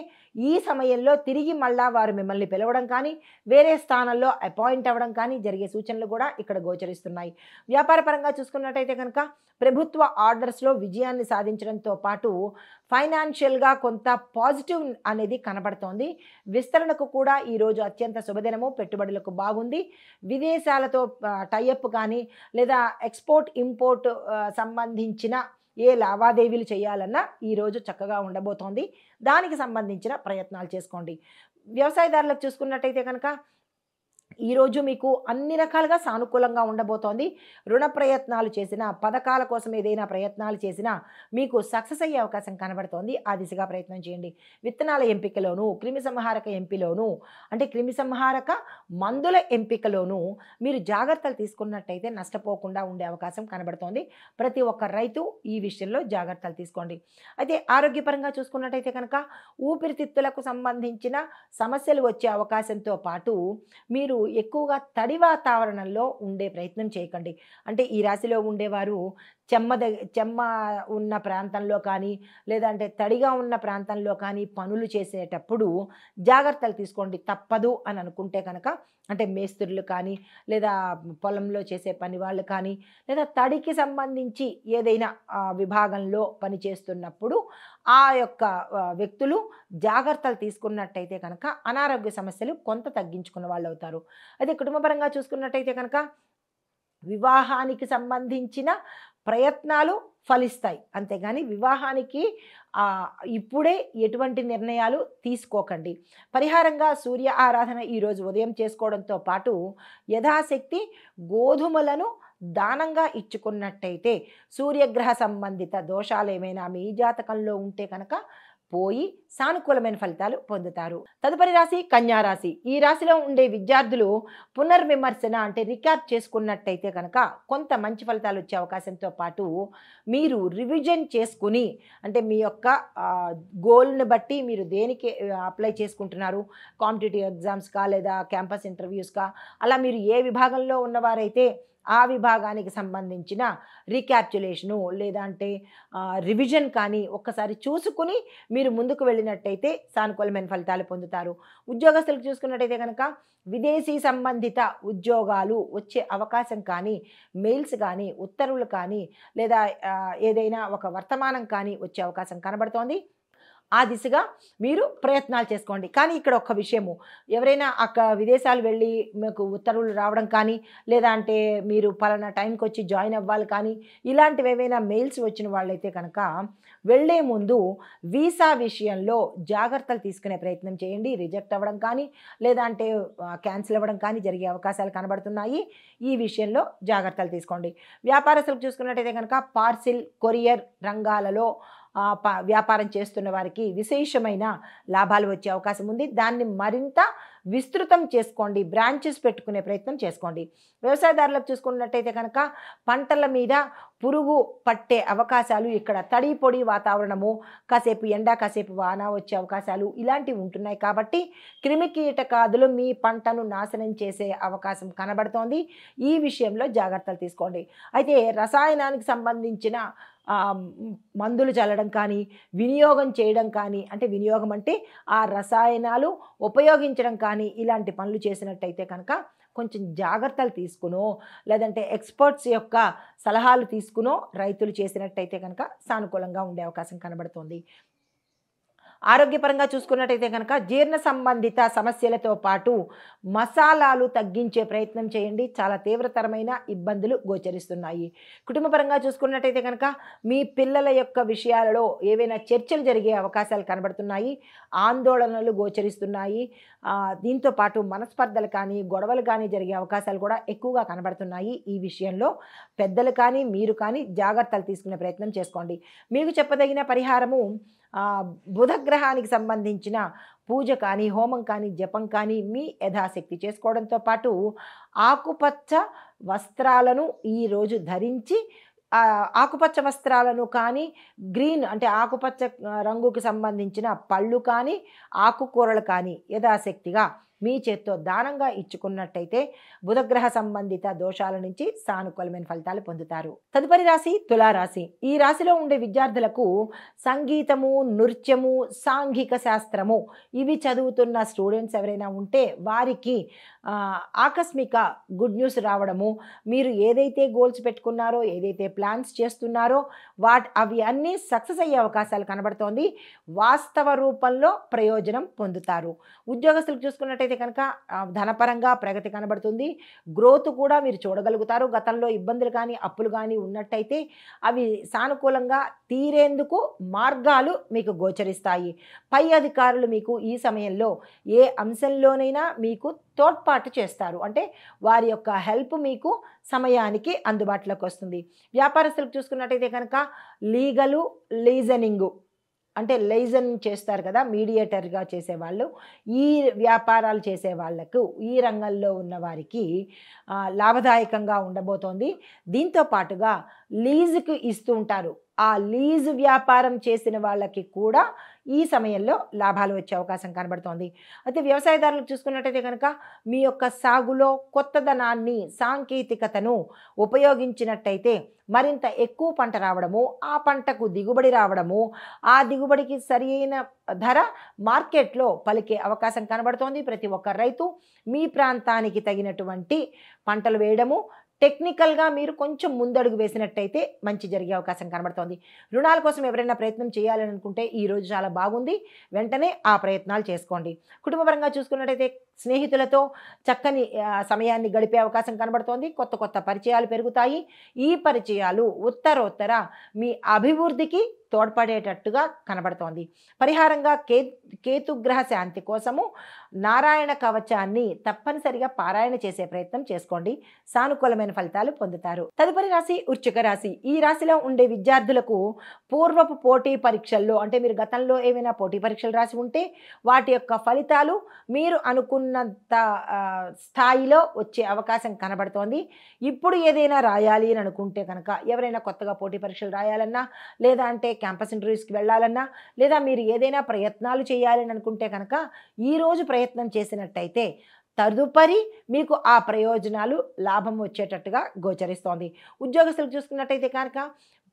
ఈ సమయంలో తిరిగి మళ్ళా వారు మిమ్మల్ని పిలవడం కానీ, వేరే స్థానంలో అపాయింట్ అవ్వడం కానీ జరిగే సూచనలు కూడా ఇక్కడ గోచరిస్తున్నాయి. వ్యాపార పరంగా చూసుకున్నట్టయితే కనుక ప్రభుత్వ ఆర్డర్స్లో విజయాన్ని సాధించడంతో పాటు ఫైనాన్షియల్గా కొంత పాజిటివ్ అనేది కనబడుతోంది. విస్తరణకు కూడా ఈరోజు అత్యంత శుభదినము. పెట్టుబడులకు బాగుంది. విదేశాలతో టైఅప్ కానీ లేదా ఎక్స్పోర్ట్ ఇంపోర్ట్ సంబంధించిన ఏ లావాదేవీలు చేయాలన్నా ఈరోజు చక్కగా ఉండబోతోంది. దానికి సంబంధించిన ప్రయత్నాలు చేసుకోండి. వ్యవసాయదారులకు చూసుకున్నట్టయితే కనుక ఈరోజు మీకు అన్ని రకాలుగా సానుకూలంగా ఉండబోతోంది. రుణ ప్రయత్నాలు చేసినా, పథకాల కోసం ఏదైనా ప్రయత్నాలు చేసినా మీకు సక్సెస్ అయ్యే అవకాశం కనబడుతోంది. ఆ దిశగా ప్రయత్నం చేయండి. విత్తనాల ఎంపికలోను, క్రిమిసంహారక ఎంపికలోను అంటే క్రిమిసంహారక మందుల ఎంపికలోను మీరు జాగ్రత్తలు తీసుకున్నట్టయితే నష్టపోకుండా ఉండే అవకాశం కనబడుతోంది. ప్రతి ఒక్క రైతు ఈ విషయంలో జాగ్రత్తలు తీసుకోండి. అయితే ఆరోగ్యపరంగా చూసుకున్నట్టయితే కనుక ఊపిరితిత్తులకు సంబంధించిన సమస్యలు వచ్చే అవకాశంతో పాటు మీరు ఎక్కువగా తడి వాతావరణంలో ఉండే ప్రయత్నం చేయకండి. అంటే ఈ రాశిలో ఉండేవారు చెమ్మ ఉన్న ప్రాంతంలో కానీ లేదంటే తడిగా ఉన్న ప్రాంతంలో కానీ పనులు చేసేటప్పుడు జాగ్రత్తలు తీసుకోండి. తప్పదు అని అనుకుంటే కనుక అంటే మేస్త్రులు కానీ లేదా పొలంలో చేసే పని వాళ్ళు కానీ లేదా తడికి సంబంధించి ఏదైనా విభాగంలో పనిచేస్తున్నప్పుడు ఆ యొక్క వ్యక్తులు జాగ్రత్తలు తీసుకున్నట్టయితే కనుక అనారోగ్య సమస్యలు కొంత తగ్గించుకున్న వాళ్ళు అవుతారు. అదే కుటుంబపరంగా చూసుకున్నట్టయితే కనుక వివాహానికి సంబంధించిన ప్రయత్నాలు ఫలిస్తాయి. అంతేగాని వివాహానికి ఇప్పుడే ఎటువంటి నిర్ణయాలు తీసుకోకండి. పరిహారంగా సూర్య ఆరాధన ఈరోజు ఉదయం చేసుకోవడంతో పాటు యథాశక్తి గోధుమలను దానంగా ఇచ్చుకున్నట్టయితే సూర్యగ్రహ సంబంధిత దోషాలు ఏమైనా మీ జాతకంలో ఉంటే కనుక పోయి సానుకూలమైన ఫలితాలు పొందుతారు. తదుపరి రాశి కన్యా రాశి. ఈ రాశిలో ఉండే విద్యార్థులు పునర్విమర్శన అంటే రికాప్ చేసుకున్నట్టయితే కనుక కొంత మంచి ఫలితాలు వచ్చే అవకాశంతో పాటు మీరు రివిజన్ చేసుకుని అంటే మీ యొక్క గోల్ని బట్టి మీరు దేనికి అప్లై చేసుకుంటున్నారు, కాంపిటేటివ్ ఎగ్జామ్స్కా లేదా క్యాంపస్ ఇంటర్వ్యూస్కా, అలా మీరు ఏ విభాగంలో ఉన్నవారైతే ఆ విభాగానికి సంబంధించిన రీక్యాప్చులేషను లేదంటే రివిజన్ కానీ ఒక్కసారి చూసుకుని మీరు ముందుకు వెళ్ళినట్టయితే సానుకూలమైన ఫలితాలు పొందుతారు. ఉద్యోగస్తులకు చూసుకున్నట్టయితే కనుక విదేశీ సంబంధిత ఉద్యోగాలు వచ్చే అవకాశం కానీ, మెయిల్స్ కానీ, ఉత్తర్వులు కానీ లేదా ఏదైనా ఒక వర్తమానం కానీ వచ్చే అవకాశం కనబడుతోంది. ఆ దిశగా మీరు ప్రయత్నాలు చేసుకోండి. కానీ ఇక్కడ ఒక్క విషయము, ఎవరైనా విదేశాలు వెళ్ళి మీకు ఉత్తర్వులు రావడం కానీ లేదా అంటే మీరు పలానా టైంకి వచ్చి జాయిన్ అవ్వాలి కానీ ఇలాంటివి ఏవైనా మెయిల్స్ వచ్చిన వాళ్ళైతే కనుక వెళ్ళే ముందు వీసా విషయంలో జాగ్రత్తలు తీసుకునే ప్రయత్నం చేయండి. రిజెక్ట్ అవ్వడం కానీ లేదా అంటే క్యాన్సిల్ అవ్వడం కానీ జరిగే అవకాశాలు కనబడుతున్నాయి. ఈ విషయంలో జాగ్రత్తలు తీసుకోండి. వ్యాపారస్తులకు చూసుకున్నట్టయితే కనుక పార్సిల్, కొరియర్ రంగాలలో వ్యాపారం చేస్తున్న వారికి విశేషమైన లాభాలు వచ్చే అవకాశం ఉంది. దాన్ని మరింత విస్తృతం చేసుకోండి, బ్రాంచెస్ పెట్టుకునే ప్రయత్నం చేసుకోండి. వ్యవసాయదారులకు చూసుకున్నట్టయితే కనుక పంటల మీద పురుగు పట్టే అవకాశాలు, ఇక్కడ తడి పొడి వాతావరణము, కాసేపు ఎండ కాసేపు వాన వచ్చే అవకాశాలు ఇలాంటివి ఉంటున్నాయి కాబట్టి క్రిమి కీటకాదులు మీ పంటను నాశనం చేసే అవకాశం కనబడుతోంది. ఈ విషయంలో జాగ్రత్తలు తీసుకోండి. అయితే రసాయనానికి సంబంధించిన మందులు చల్లడం కానీ, వినియోగం చేయడం కానీ, అంటే వినియోగం అంటే ఆ రసాయనాలు ఉపయోగించడం కానీ ఇలాంటి పనులు చేసినట్టయితే కనుక కొంచెం జాగ్రత్తలు తీసుకునో, లేదంటే ఎక్స్పర్ట్స్ యొక్క సలహాలు తీసుకునో రైతులు చేసినట్టయితే కనుక సానుకూలంగా ఉండే అవకాశం కనబడుతుంది. ఆరోగ్యపరంగా చూసుకున్నట్టయితే కనుక జీర్ణ సంబంధిత సమస్యలతో పాటు మసాలాలు తగ్గించే ప్రయత్నం చేయండి. చాలా తీవ్రతరమైన ఇబ్బందులు గోచరిస్తున్నాయి. కుటుంబపరంగా చూసుకున్నట్టయితే కనుక మీ పిల్లల యొక్క విషయాలలో ఏవైనా చర్చలు జరిగే అవకాశాలు కనబడుతున్నాయి. ఆందోళనలు గోచరిస్తున్నాయి. దీంతో పాటు మనస్పర్ధలు కానీ, గొడవలు కానీ జరిగే అవకాశాలు కూడా ఎక్కువగా కనబడుతున్నాయి. ఈ విషయంలో పెద్దలు కానీ, మీరు కానీ జాగ్రత్తలు తీసుకునే ప్రయత్నం చేసుకోండి. మీకు చెప్పదగిన పరిహారము బుధగ్రహానికి సంబంధించిన పూజ కానీ, హోమం కానీ, జపం కానీ మీ యథాశక్తి చేసుకోవడంతో పాటు ఆకుపచ్చ వస్త్రాలను ఈరోజు ధరించి, ఆకుపచ్చ వస్త్రాలను కానీ, గ్రీన్ అంటే ఆకుపచ్చ రంగుకి సంబంధించిన పళ్ళు కానీ, ఆకుకూరలు కానీ యథాశక్తిగా మీ చేత్తో దానంగా ఇచ్చుకున్నట్టయితే బుధగ్రహ సంబంధిత దోషాల నుంచి సానుకూలమైన ఫలితాలు పొందుతారు. తదుపరి రాశి తులారాశి. ఈ రాశిలో ఉండే విద్యార్థులకు సంగీతము, నృత్యము, సాంఘిక శాస్త్రము ఇవి చదువుతున్న స్టూడెంట్స్ ఎవరైనా ఉంటే వారికి ఆకస్మిక గుడ్ న్యూస్ రావడము, మీరు ఏదైతే గోల్స్ పెట్టుకున్నారో, ఏదైతే ప్లాన్స్ చేస్తున్నారో అవి అన్నీ సక్సెస్ అయ్యే అవకాశాలు కనబడుతోంది. వాస్తవ రూపంలో ప్రయోజనం పొందుతారు. ఉద్యోగస్తులకు చూసుకున్నట్టయితే కనుక ధనపరంగా ప్రగతి కనబడుతుంది. గ్రోత్ కూడా మీరు చూడగలుగుతారు. గతంలో ఇబ్బందులు కానీ, అప్పులు కానీ ఉన్నట్టయితే అవి సానుకూలంగా తీరేందుకు మార్గాలు మీకు గోచరిస్తాయి. పై అధికారులు మీకు ఈ సమయంలో ఏ అంశంలోనైనా మీకు తోడ్పాటు చేస్తారు. అంటే వారి యొక్క హెల్ప్ మీకు సమయానికి అందుబాటులోకి వస్తుంది. వ్యాపారస్తులకు చూసుకున్నట్టయితే కనుక లీగలు, లీజనింగు అంటే లైజన్ చేస్తారు కదా, మీడియేటర్గా చేసేవాళ్ళు, ఈ వ్యాపారాలు చేసే వాళ్లకు, ఈ రంగంలో ఉన్న వారికి లాభదాయకంగా ఉండబోతోంది. దీంతో పాటుగా లీజుకు ఇస్తూ ఉంటారు. ఆ లీజు వ్యాపారం చేసిన వాళ్ళకి కూడా ఈ సమయంలో లాభాలు వచ్చే అవకాశం కనబడుతోంది. అయితే వ్యవసాయదారులకు చూసుకున్నట్టయితే కనుక మీ యొక్క సాగులో కొత్తదనాన్ని, సాంకేతికతను ఉపయోగించినట్టయితే మరింత ఎక్కువ పంట రావడము, ఆ పంటకు దిగుబడి రావడము, ఆ దిగుబడికి సరైన ధర మార్కెట్లో పలికే అవకాశం కనబడుతోంది. ప్రతి ఒక్క రైతు మీ ప్రాంతానికి తగినటువంటి పంటలు వేయడము, టెక్నికల్గా మీరు కొంచెం ముందడుగు వేసినట్టయితే మంచి జరిగే అవకాశం కనబడుతోంది. రుణాల కోసం ఎవరైనా ప్రయత్నం చేయాలని అనుకుంటే ఈరోజు చాలా బాగుంది. వెంటనే ఆ ప్రయత్నాలు చేసుకోండి. కుటుంబపరంగా చూసుకున్నట్టయితే స్నేహితులతో చక్కని సమయాన్ని గడిపే అవకాశం కనబడుతోంది. కొత్త కొత్త పరిచయాలు పెరుగుతాయి. ఈ పరిచయాలు ఉత్తరోత్తర మీ అభివృద్ధికి తోడ్పడేటట్టుగా కనబడుతోంది. పరిహారంగా కేతుగ్రహ శాంతి కోసము నారాయణ కవచాన్ని తప్పనిసరిగా పారాయణ చేసే ప్రయత్నం చేసుకోండి. సానుకూలమైన ఫలితాలు పొందుతారు. తదుపరి రాశి వృశ్చిక రాశి. ఈ రాశిలో ఉండే విద్యార్థులకు పూర్వపు పోటీ పరీక్షల్లో, అంటే మీరు గతంలో ఏమైనా పోటీ పరీక్షలు రాసి ఉంటే వాటి యొక్క ఫలితాలు మీరు అనుకున్నంత స్థాయిలో వచ్చే అవకాశం కనబడుతోంది. ఇప్పుడు ఏదైనా రాయాలి అని అనుకుంటే కనుక, ఎవరైనా కొత్తగా పోటీ పరీక్షలు రాయాలన్నా, లేదా అంటే క్యాంపస్ ఇంటర్వ్యూస్కి వెళ్ళాలన్నా, లేదా మీరు ఏదైనా ప్రయత్నాలు చేయాలని అనుకుంటే కనుక ఈరోజు ప్రయత్నం చేసినట్టయితే తదుపరి మీకు ఆ ప్రయోజనాలు లాభం వచ్చేటట్టుగా గోచరిస్తోంది. ఉద్యోగస్తులకు చూసుకున్నట్టయితే కనుక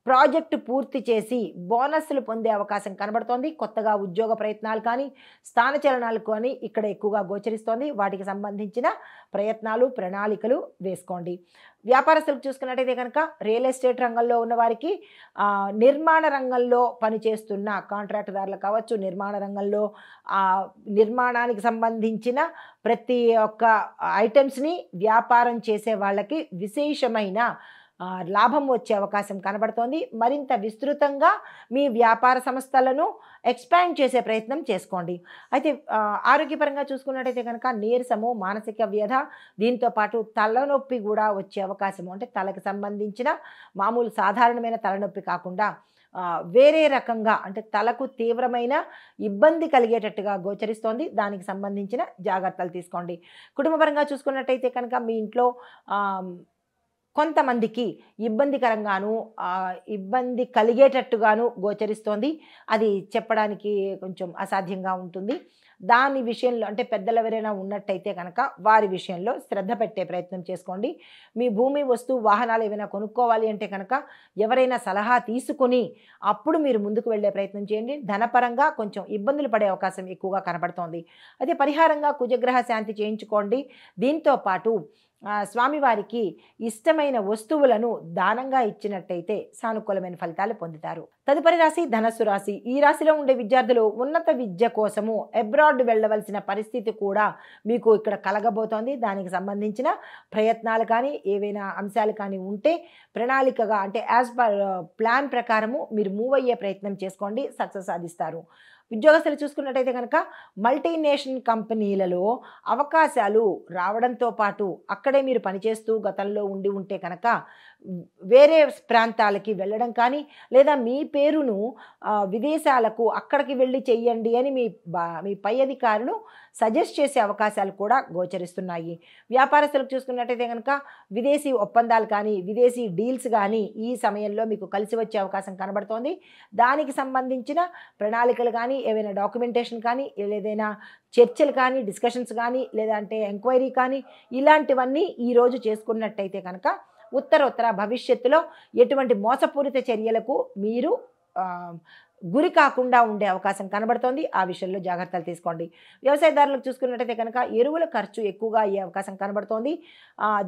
ప్రాజెక్టు పూర్తి చేసి బోనస్లు పొందే అవకాశం కనబడుతోంది. కొత్తగా ఉద్యోగ ప్రయత్నాలు కానీ, స్థానచలనాలు కానీ ఇక్కడ ఎక్కువగా గోచరిస్తోంది. వాటికి సంబంధించిన ప్రయత్నాలు, ప్రణాళికలు వేసుకోండి. వ్యాపారస్తులకు చూసుకున్నట్టయితే కనుక రియల్ ఎస్టేట్ రంగంలో ఉన్న వారికి, నిర్మాణ రంగంలో పనిచేస్తున్న కాంట్రాక్టుదారులు కావచ్చు, నిర్మాణ రంగంలో నిర్మాణానికి సంబంధించిన ప్రతి ఒక్క ఐటమ్స్ని వ్యాపారం చేసే వాళ్ళకి విశేషమైన లాభం వచ్చే అవకాశం కనబడుతోంది. మరింత విస్తృతంగా మీ వ్యాపార సంస్థలను ఎక్స్పాండ్ చేసే ప్రయత్నం చేసుకోండి. అయితే ఆరోగ్యపరంగా చూసుకున్నట్టయితే కనుక నీరసము, మానసిక వ్యధ, దీంతో పాటు తలనొప్పి కూడా వచ్చే అవకాశము, అంటే తలకు సంబంధించిన మామూలు సాధారణమైన తలనొప్పి కాకుండా వేరే రకంగా అంటే తలకు తీవ్రమైన ఇబ్బంది కలిగేటట్టుగా గోచరిస్తోంది. దానికి సంబంధించిన జాగ్రత్తలు తీసుకోండి. కుటుంబపరంగా చూసుకున్నట్టయితే కనుక మీ ఇంట్లో కొంతమందికి ఇబ్బందికరంగాను, ఇబ్బంది కలిగేటట్టుగాను గోచరిస్తోంది. అది చెప్పడానికి కొంచెం అసాధ్యంగా ఉంటుంది. దాని విషయంలో అంటే పెద్దలు ఎవరైనా ఉన్నట్టయితే కనుక వారి విషయంలో శ్రద్ధ పెట్టే ప్రయత్నం చేసుకోండి. మీ భూమి, వస్తువు, వాహనాలు ఏవైనా కొనుక్కోవాలి అంటే కనుక ఎవరైనా సలహా తీసుకుని అప్పుడు మీరు ముందుకు వెళ్ళే ప్రయత్నం చేయండి. ధనపరంగా కొంచెం ఇబ్బందులు పడే అవకాశం ఎక్కువగా కనబడుతోంది. అయితే పరిహారంగా కుజగ్రహ శాంతి చేయించుకోండి. దీంతో పాటు స్వామివారికి ఇష్టమైన వస్తువులను దానంగా ఇచ్చినట్టయితే సానుకూలమైన ఫలితాలు పొందుతారు. తదుపరి రాశి ధనస్సు రాశి. ఈ రాశిలో ఉండే విద్యార్థులు ఉన్నత విద్య కోసము అబ్రాడ్ వెళ్ళవలసిన పరిస్థితి కూడా మీకు ఇక్కడ కలగబోతోంది. దానికి సంబంధించిన ప్రయత్నాలు కానీ ఏవైనా అంశాలు కానీ ఉంటే ప్రణాళికగా అంటే యాజ్ పర్ ప్లాన్ ప్రకారము మీరు మూవ్ అయ్యే ప్రయత్నం చేసుకోండి, సక్సెస్ సాధిస్తారు. ఉద్యోగస్తులు చూసుకున్నట్టయితే కనుక మల్టీనేషనల్ కంపెనీలలో అవకాశాలు రావడంతో పాటు అక్కడే మీరు పనిచేస్తూ గతంలో ఉండి ఉంటే కనుక వేరే ప్రాంతాలకి వెళ్ళడం కానీ లేదా మీ పేరును విదేశాలకు అక్కడికి వెళ్ళి చెయ్యండి అని మీ పై అధికారులు సజెస్ట్ చేసే అవకాశాలు కూడా గోచరిస్తున్నాయి. వ్యాపారస్తులకు చూసుకున్నట్టయితే కనుక విదేశీ ఒప్పందాలు కానీ విదేశీ డీల్స్ కానీ ఈ సమయంలో మీకు కలిసి వచ్చే అవకాశం కనబడుతోంది. దానికి సంబంధించిన ప్రణాళికలు కానీ ఏవైనా డాక్యుమెంటేషన్ కానీ ఏదైనా చర్చలు కానీ డిస్కషన్స్ కానీ లేదా అంటే ఎంక్వైరీ కానీ ఇలాంటివన్నీ ఈరోజు చేసుకున్నట్టయితే కనుక ఉత్తరోత్తర భవిష్యత్తులో ఎటువంటి మోసపూరిత చర్యలకు మీరు గురి కాకుండా ఉండే అవకాశం కనబడుతోంది. ఆ విషయంలో జాగ్రత్తలు తీసుకోండి. వ్యవసాయదారులకు చూసుకున్నట్టయితే కనుక ఎరువుల ఖర్చు ఎక్కువగా అయ్యే అవకాశం కనబడుతోంది.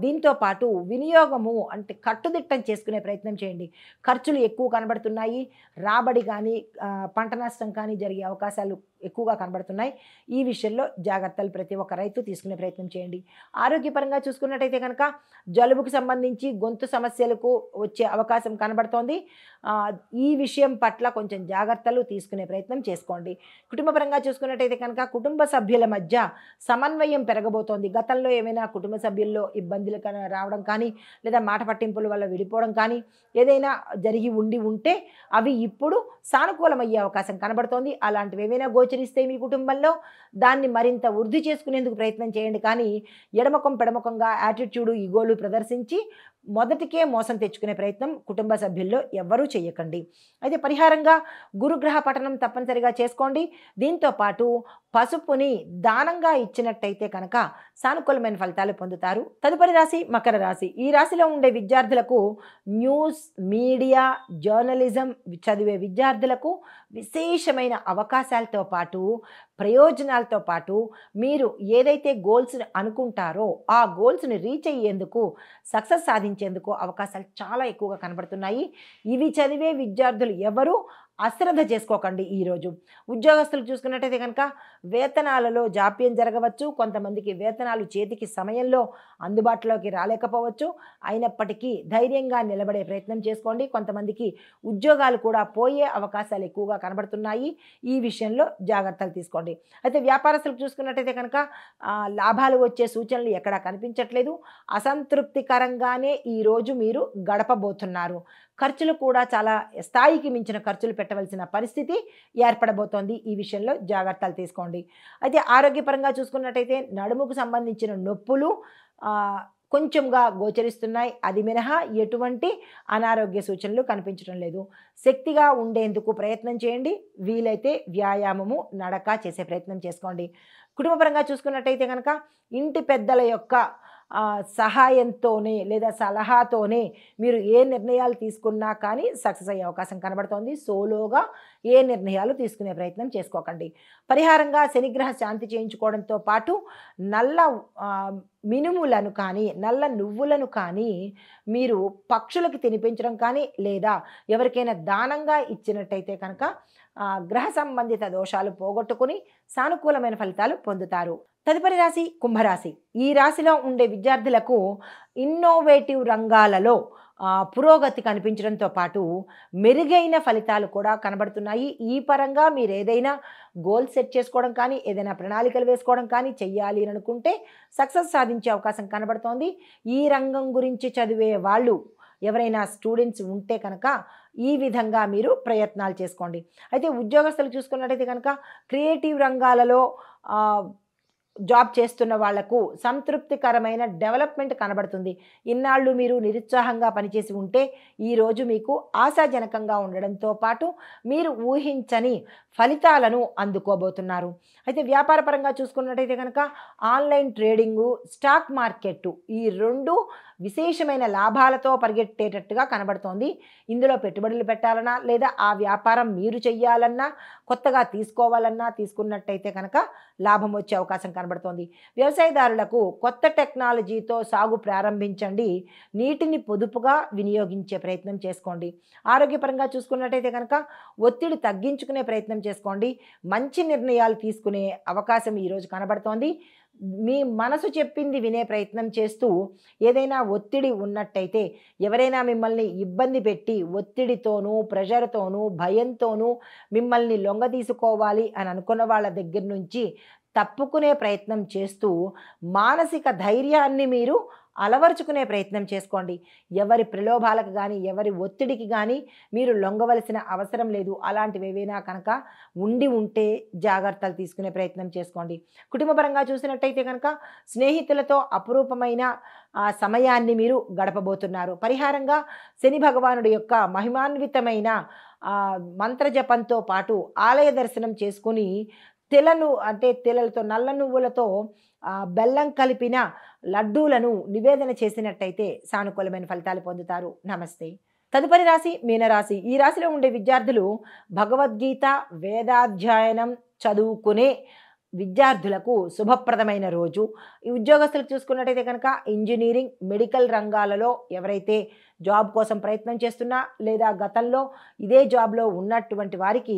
దీంతో పాటు వినియోగము అంటే కట్టుదిట్టం చేసుకునే ప్రయత్నం చేయండి. ఖర్చులు ఎక్కువ కనబడుతున్నాయి. రాబడి కానీ పంట నష్టం కానీ జరిగే అవకాశాలు ఎక్కువగా కనబడుతున్నాయి. ఈ విషయంలో జాగ్రత్తలు ప్రతి ఒక్క రైతు తీసుకునే ప్రయత్నం చేయండి. ఆరోగ్యపరంగా చూసుకున్నట్టయితే కనుక జలుబుకు సంబంధించి గొంతు సమస్యలకు వచ్చే అవకాశం కనబడుతోంది. ఈ విషయం పట్ల కొంచెం జాగ్రత్తలు తీసుకునే ప్రయత్నం చేసుకోండి. కుటుంబపరంగా చూసుకున్నట్టయితే కనుక కుటుంబ సభ్యుల మధ్య సమన్వయం పెరగబోతోంది. గతంలో ఏమైనా కుటుంబ సభ్యుల్లో ఇబ్బందులు రావడం కానీ లేదా మాట పట్టింపుల వల్ల విడిపోవడం కానీ ఏదైనా జరిగి ఉంటే అవి ఇప్పుడు సానుకూలమయ్యే అవకాశం కనబడుతోంది. అలాంటివి ఏమైనా గోచరిస్తే మీ కుటుంబంలో దాన్ని మరింత వృద్ధి చేసుకునేందుకు ప్రయత్నం చేయండి. కానీ ఎడమకం పెడమకంగా యాటిట్యూడు ఈగోలు ప్రదర్శించి మొదటికే మోసం తెచ్చుకునే ప్రయత్నం కుటుంబ సభ్యుల్లో ఎవ్వరూ చేయకండి. అయితే పరిహారంగా గురుగ్రహ పఠనం తప్పనిసరిగా చేసుకోండి. దీంతో పాటు పసుపుని దానంగా ఇచ్చినట్టయితే కనుక సానుకూలమైన ఫలితాలు పొందుతారు. తదుపరి రాశి మకర రాశి. ఈ రాశిలో ఉండే విద్యార్థులకు న్యూస్, మీడియా, జర్నలిజం చదివే విద్యార్థులకు విశేషమైన అవకాశాలతో పాటు ప్రయోజనాలతో పాటు మీరు ఏదైతే గోల్స్ అనుకుంటారో ఆ గోల్స్ని రీచ్ అయ్యేందుకు సక్సెస్ సాధించేందుకు అవకాశాలు చాలా ఎక్కువగా కనబడుతున్నాయి. ఇవి చదివే విద్యార్థులు ఎవరు అశ్రద్ధ చేసుకోకండి. ఈరోజు ఉద్యోగస్తులు చూసుకున్నట్టయితే కనుక వేతనాలలో జాప్యం జరగవచ్చు. కొంతమందికి వేతనాలు చేతికి సమయంలో అందుబాటులోకి రాలేకపోవచ్చు. అయినప్పటికీ ధైర్యంగా నిలబడే ప్రయత్నం చేసుకోండి. కొంతమందికి ఉద్యోగాలు కూడా పోయే అవకాశాలు ఎక్కువగా కనబడుతున్నాయి. ఈ విషయంలో జాగ్రత్తలు తీసుకోండి. అయితే వ్యాపారస్తులకు చూసుకున్నట్టయితే కనుక లాభాలు వచ్చే సూచనలు ఎక్కడా కనిపించట్లేదు. అసంతృప్తికరంగానే ఈరోజు మీరు గడపబోతున్నారు. ఖర్చులు కూడా చాలా స్థాయికి మించిన ఖర్చులు పెట్టవలసిన పరిస్థితి ఏర్పడబోతోంది. ఈ విషయంలో జాగ్రత్తలు తీసుకోండి. అయితే ఆరోగ్యపరంగా చూసుకున్నట్టయితే నడుముకు సంబంధించిన నొప్పులు కొంచెంగా గోచరిస్తున్నాయి. అది మినహా ఎటువంటి అనారోగ్య సూచనలు కనిపించడం లేదు. శక్తిగా ఉండేందుకు ప్రయత్నం చేయండి. వీలైతే వ్యాయామము, నడక చేసే ప్రయత్నం చేసుకోండి. కుటుంబపరంగా చూసుకున్నట్టయితే కనుక ఇంటి పెద్దల యొక్క సహాయంతోనే లేదా సలహాతోనే మీరు ఏ నిర్ణయాలు తీసుకున్నా కానీ సక్సెస్ అయ్యే అవకాశం కనబడుతోంది. సోలోగా ఏ నిర్ణయాలు తీసుకునే ప్రయత్నం చేసుకోకండి. పరిహారంగా శనిగ్రహ శాంతి చేయించుకోవడంతో పాటు నల్ల మినుములను కానీ నల్ల నువ్వులను కానీ మీరు పక్షులకు తినిపించడం కానీ లేదా ఎవరికైనా దానంగా ఇచ్చినట్టయితే కనుక గ్రహ సంబంధిత దోషాలు పోగొట్టుకుని సానుకూలమైన ఫలితాలు పొందుతారు. తదుపరి రాశి కుంభరాశి. ఈ రాశిలో ఉండే విద్యార్థులకు ఇన్నోవేటివ్ రంగాలలో పురోగతి కనిపించడంతో పాటు మెరుగైన ఫలితాలు కూడా కనబడుతున్నాయి. ఈ పరంగా మీరు ఏదైనా గోల్ సెట్ చేసుకోవడం కానీ ఏదైనా ప్రణాళికలు వేసుకోవడం కానీ చెయ్యాలి అని అనుకుంటే సక్సెస్ సాధించే అవకాశం కనబడుతోంది. ఈ రంగం గురించి చదివే వాళ్ళు ఎవరైనా స్టూడెంట్స్ ఉంటే కనుక ఈ విధంగా మీరు ప్రయత్నాలు చేసుకోండి. అయితే ఉద్యోగస్తులు చూసుకున్నట్టయితే కనుక క్రియేటివ్ రంగాలలో జాబ్ చేస్తున్న వాళ్లకు సంతృప్తికరమైన డెవలప్మెంట్ కనబడుతుంది. ఇన్నాళ్ళు మీరు నిరుత్సాహంగా పనిచేసి ఉంటే ఈరోజు మీకు ఆశాజనకంగా ఉండడంతో పాటు మీరు ఊహించని ఫలితాలను అందుకోబోతున్నారు. అయితే వ్యాపారపరంగా చూసుకున్నట్టయితే కనుక ఆన్లైన్ ట్రేడింగు, స్టాక్ మార్కెట్టు ఈ రెండు విశేషమైన లాభాలతో పరిగెట్టేటట్టుగా కనబడుతోంది. ఇందులో పెట్టుబడులు పెట్టాలన్నా లేదా ఆ వ్యాపారం మీరు చెయ్యాలన్నా కొత్తగా తీసుకోవాలన్నా తీసుకున్నట్టయితే కనుక లాభం వచ్చే అవకాశం కనబడుతోంది. వ్యవసాయదారులకు కొత్త టెక్నాలజీతో సాగు ప్రారంభించండి. నీటిని పొదుపుగా వినియోగించే ప్రయత్నం చేసుకోండి. ఆరోగ్యపరంగా చూసుకున్నట్టయితే కనుక ఒత్తిడి తగ్గించుకునే ప్రయత్నం చేసుకోండి. మంచి నిర్ణయాలు తీసుకునే అవకాశం ఈరోజు కనబడుతోంది. మీ మనసు చెప్పింది వినే ప్రయత్నం చేస్తూ ఏదైనా ఒత్తిడి ఉన్నట్టయితే ఎవరైనా మిమ్మల్ని ఇబ్బంది పెట్టి ఒత్తిడితోనూ ప్రెషర్తోనూ భయంతోనూ మిమ్మల్ని లొంగదీసుకోవాలి అని అనుకున్న వాళ్ళ దగ్గర నుంచి తప్పుకునే ప్రయత్నం చేస్తూ మానసిక ధైర్యాన్ని మీరు అలవర్చుకునే ప్రయత్నం చేసుకోండి. ఎవరి ప్రలోభాలకు కానీ ఎవరి ఒత్తిడికి కానీ మీరు లొంగవలసిన అవసరం లేదు. అలాంటివి ఏవైనా కనుక ఉంటే జాగ్రత్తలు తీసుకునే ప్రయత్నం చేసుకోండి. కుటుంబపరంగా చూసినట్టయితే కనుక స్నేహితులతో అపురూపమైన సమయాన్ని మీరు గడపబోతున్నారు. పరిహారంగా శని భగవానుడి యొక్క మహిమాన్వితమైన మంత్రజపంతో పాటు ఆలయ దర్శనం చేసుకుని తెలలతో నల్ల నువ్వులతో బెల్లం కలిపిన లడ్డూలను నివేదన చేసినట్టయితే సానుకూలమైన ఫలితాలు పొందుతారు. నమస్తే. తదుపరి రాశి మీనరాశి. ఈ రాశిలో ఉండే విద్యార్థులు భగవద్గీత వేదాధ్యయనం చదువుకునే విద్యార్థులకు శుభప్రదమైన రోజు. ఈ ఉద్యోగస్తులకు చూసుకున్నట్టయితే కనుక ఇంజనీరింగ్, మెడికల్ రంగాలలో ఎవరైతే జాబ్ కోసం ప్రయత్నం చేస్తున్నా లేదా గతంలో ఇదే జాబ్లో ఉన్నటువంటి వారికి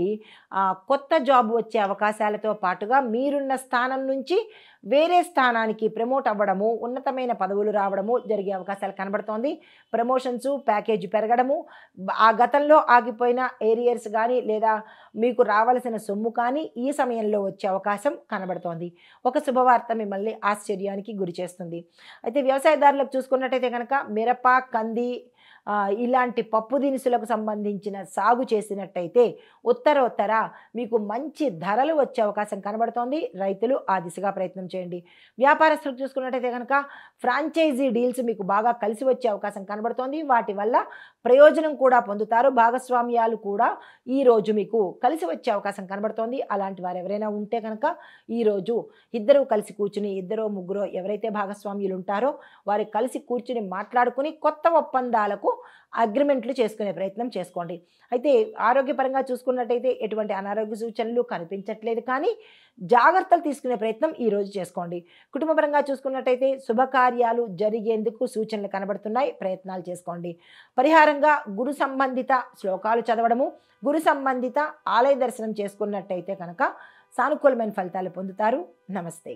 కొత్త జాబ్ వచ్చే అవకాశాలతో పాటుగా మీరున్న స్థానం నుంచి వేరే స్థానానికి ప్రమోట్ అవ్వడము, ఉన్నతమైన పదవులు రావడము జరిగే అవకాశాలు కనబడుతోంది. ప్రమోషన్స్, ప్యాకేజీ పెరగడము, ఆ గతంలో ఆగిపోయిన ఏరియర్స్ కానీ లేదా మీకు రావాల్సిన సొమ్ము కానీ ఈ సమయంలో వచ్చే అవకాశం కనబడుతోంది. ఒక శుభవార్త మిమ్మల్ని ఆశ్చర్యానికి గురి చేస్తుంది. అయితే వ్యవసాయదారులకు చూసుకున్నట్టయితే కనుక మిరప, కంది ఇలాంటి పప్పు దినుసులకు సంబంధించిన సాగు చేసినట్టయితే ఉత్తరోత్తర మీకు మంచి ధరలు వచ్చే అవకాశం కనబడుతోంది. రైతులు ఆ దిశగా ప్రయత్నం చేయండి. వ్యాపారస్తులకు చూసుకున్నట్టయితే కనుక ఫ్రాంచైజీ డీల్స్ మీకు బాగా కలిసి వచ్చే అవకాశం కనబడుతోంది. వాటి వల్ల ప్రయోజనం కూడా పొందుతారు. భాగస్వామ్యాలు కూడా ఈరోజు మీకు కలిసి వచ్చే అవకాశం కనబడుతోంది. అలాంటి వారు ఎవరైనా ఉంటే కనుక ఈరోజు ఇద్దరు కలిసి కూర్చుని, ఇద్దరో ముగ్గురో ఎవరైతే భాగస్వామ్యులు ఉంటారో వారు కలిసి కూర్చుని మాట్లాడుకుని కొత్త ఒప్పందాలకు అగ్రిమెంట్లు చేసుకునే ప్రయత్నం చేసుకోండి. అయితే ఆరోగ్యపరంగా చూసుకున్నట్టయితే ఎటువంటి అనారోగ్య సూచనలు కనిపించట్లేదు, కానీ జాగ్రత్తలు తీసుకునే ప్రయత్నం ఈరోజు చేసుకోండి. కుటుంబపరంగా చూసుకున్నట్టయితే శుభకార్యాలు జరిగేందుకు సూచనలు కనబడుతున్నాయి. ప్రయత్నాలు చేసుకోండి. పరిహారంగా గురు సంబంధిత శ్లోకాలు చదవడము, గురు సంబంధిత ఆలయ దర్శనం చేసుకున్నట్టయితే కనుక సానుకూలమైన ఫలితాలు పొందుతారు. నమస్తే.